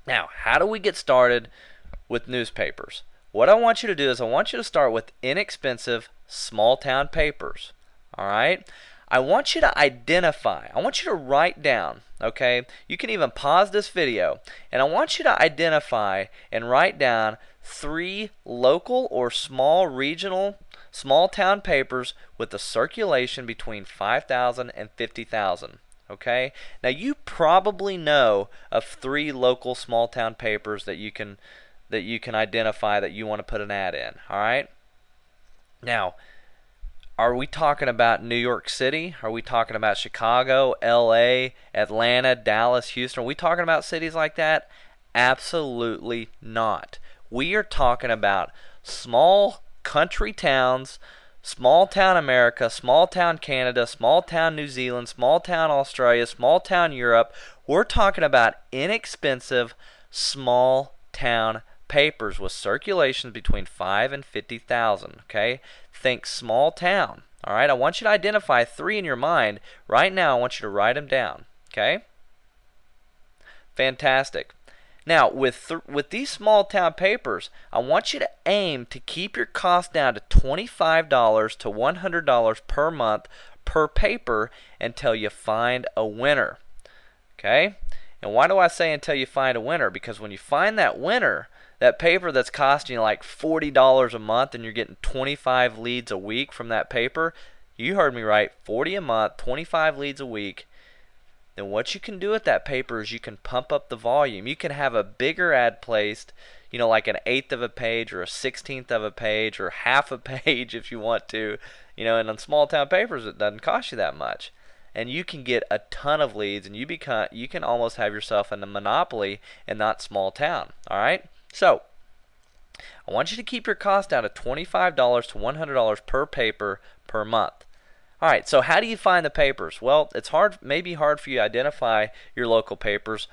Now, how do we get started with newspapers? What I want you to do is I want you to start with inexpensive small town papers. All right? I want you to identify, I want you to write down, okay? You can even pause this video, and I want you to identify and write down 3 local or small regional small town papers with a circulation between 5,000 and 50,000. Okay? Now you probably know of 3 local small town papers that you can identify that you want to put an ad in. All right? Now, are we talking about New York City? Are we talking about Chicago, LA, Atlanta, Dallas, Houston? Are we talking about cities like that? Absolutely not. We are talking about small country towns, small town America, small town Canada, small town New Zealand, small town Australia, small town Europe. We're talking about inexpensive small town papers with circulations between 5 and 50,000. Okay? Think small town. All right? I want you to identify 3 in your mind. Right now, I want you to write them down. Okay? Fantastic. Now, with these small town papers, I want you to aim to keep your cost down to $25 to $100 per month per paper until you find a winner. Okay? And why do I say until you find a winner? Because when you find that winner, that paper that's costing you like $40 a month and you're getting 25 leads a week from that paper, you heard me right, 40 a month, 25 leads a week. Then what you can do with that paper is you can pump up the volume. You can have a bigger ad placed, like an eighth of a page or a 16th of a page or half a page if you want to. And on small town papers it doesn't cost you that much. And you can get a ton of leads, and you can almost have yourself in a monopoly in that small town. All right? So, I want you to keep your cost down to $25 to $100 per paper per month. All right, so how do you find the papers? Well, it's maybe hard for you to identify your local papers,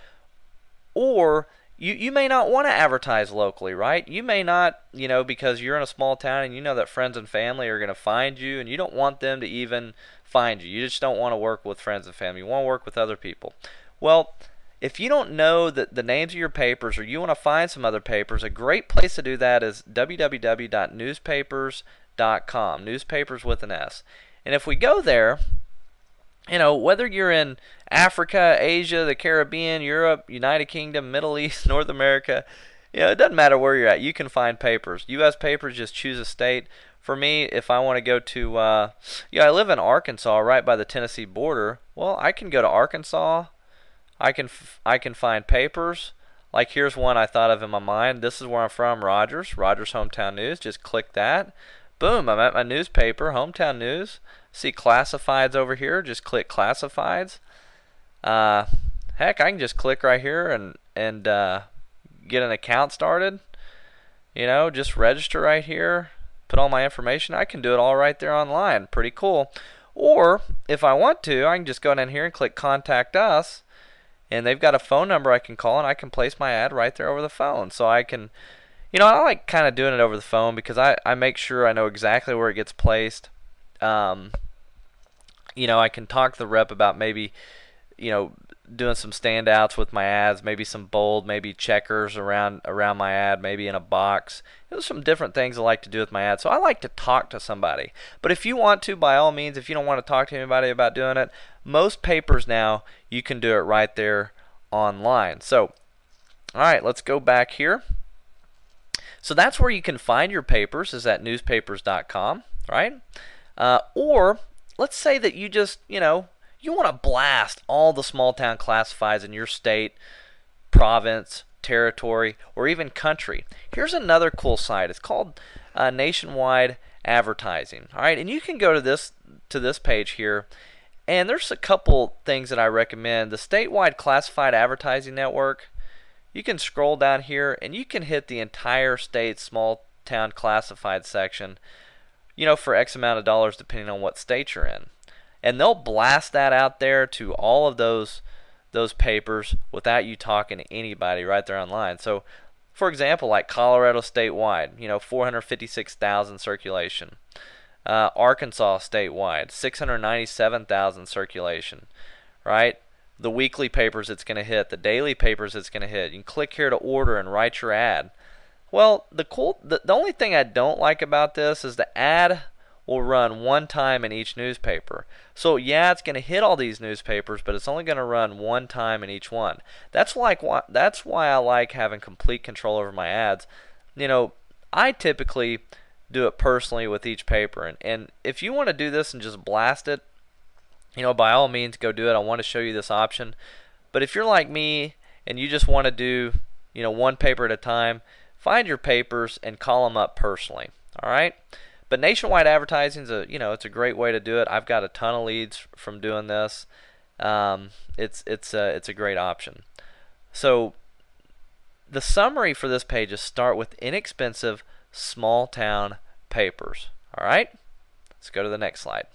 or you may not want to advertise locally, right? You may not, because you're in a small town and you know that friends and family are going to find you, and you don't want them to even find you. You just don't want to work with friends and family. You want to work with other people. Well, if you don't know the names of your papers, or you want to find some other papers, a great place to do that is www.newspapers.com, newspapers with an S. And if we go there, whether you're in Africa, Asia, the Caribbean, Europe, United Kingdom, Middle East, North America, it doesn't matter where you're at. You can find papers. U.S. papers, just choose a state. For me, if I want to go to, I live in Arkansas, right by the Tennessee border. Well, I can go to Arkansas. I can find papers. Like here's one I thought of in my mind. This is where I'm from, Rogers Hometown News. Just click that. Boom, I'm at my newspaper, Hometown News. See classifieds over here, just click classifieds. Heck, I can just click right here and get an account started. Just register right here, put all my information. I can do it all right there online. Pretty cool. Or if I want to, I can just go down here and click contact us, and they've got a phone number I can call, and I can place my ad right there over the phone. So I can, I like kind of doing it over the phone because I make sure I know exactly where it gets placed. I can talk to the rep about maybe, doing some standouts with my ads, maybe some bold, maybe checkers around my ad, maybe in a box. There's some different things I like to do with my ad. So I like to talk to somebody. But if you want to, by all means, if you don't want to talk to anybody about doing it, most papers now, you can do it right there online. So, all right, let's go back here. So that's where you can find your papers, is at newspapers.com, right? Or let's say that you just, you want to blast all the small town classifieds in your state, province, territory, or even country. Here's another cool site. It's called Nationwide Advertising. All right, and you can go to this page here, and there's a couple things that I recommend. The Statewide Classified Advertising Network. You can scroll down here and you can hit the entire state small town classified section, for X amount of dollars depending on what state you're in. And they'll blast that out there to all of those papers without you talking to anybody right there online. So, for example, like Colorado statewide, 456,000 circulation. Arkansas statewide, 697,000 circulation, right? the weekly papers it's going to hit, the daily papers it's going to hit. You can click here to order and write your ad. Well, the only thing I don't like about this is the ad will run one time in each newspaper. So yeah, it's going to hit all these newspapers, but it's only going to run one time in each one. That's why I like having complete control over my ads. You know, I typically do it personally with each paper, and if you want to do this and just blast it, you know, by all means go do it. I want to show you this option. But if you're like me and you just want to do, you know, one paper at a time, find your papers and call them up personally. All right? But nationwide advertising is it's a great way to do it. I've got a ton of leads from doing this. It's a great option. So the summary for this page is start with inexpensive small town papers. All right? Let's go to the next slide.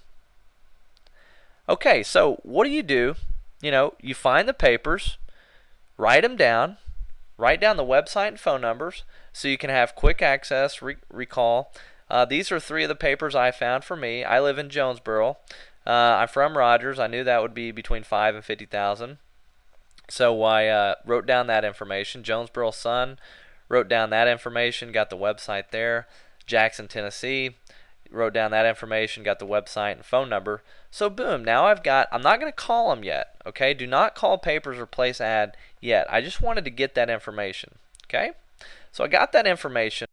Okay, so what do? You find the papers, write them down, write down the website and phone numbers so you can have quick access, recall. These are 3 of the papers I found for me. I live in Jonesboro. I'm from Rogers. I knew that would be between 5 and 50,000. So I wrote down that information. Jonesboro Sun, wrote down that information, got the website there. Jackson, Tennessee, wrote down that information, got the website and phone number. So boom, now I'm not going to call them yet, okay? Do not call papers or place ad yet. I just wanted to get that information, okay? So I got that information.